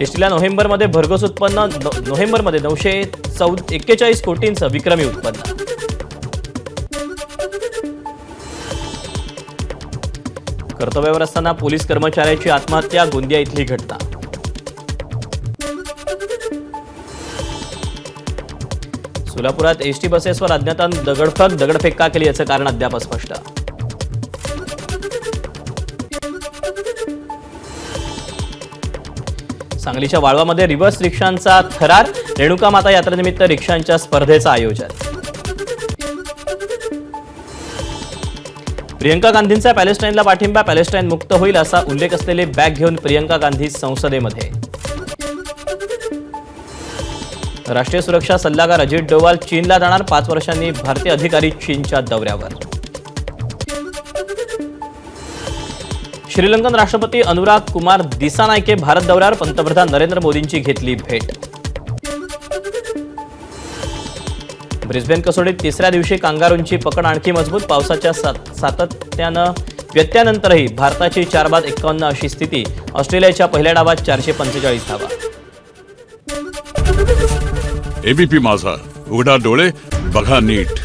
एसटीला नोव्हेंबरमध्ये भरघोस उत्पन्न, नोव्हेंबरमध्ये 941 कोटींचं विक्रमी उत्पन्न. कर्तव्यावर असताना पोलीस कर्मचाऱ्याची आत्महत्या, गोंदिया इथली घटना. सोलापुरात एसटी बसेसवर अज्ञातान दगडफेक का केली याचं कारण अद्याप स्पष्ट. सांगलीच्या वाळवामध्ये रिव्हर्स रिक्षांचा थरार, रेणुका माता यात्रेनिमित्त रिक्षांच्या स्पर्धेचं आयोजन. प्रियंका गांधींचा पॅलेस्टाईनला पाठिंबा, पॅलेस्टाईन मुक्त होईल असा उल्लेख असलेले बॅग घेऊन प्रियंका गांधी संसदेमध्ये. राष्ट्रीय सुरक्षा सल्लागार अजित डोवाल चीनला जाणार, 5 वर्षांनी भारतीय अधिकारी चीनच्या दौऱ्यावर. श्रीलंकन राष्ट्रपती अनुराग कुमार दिसानायके भारत दौऱ्यावर, पंतप्रधान नरेंद्र मोदींची घेतली भेट. ब्रिस्बेन कसोटीत तिसऱ्या दिवशी कांगारूंची पकड आणखी मजबूत, पावसाच्या व्यत्ययानंतरही भारताची 4-51 अशी स्थिती. ऑस्ट्रेलियाच्या पहिल्या डावात 445 धावा. एबीपी माझा, उघडा डोळे बघा नीट.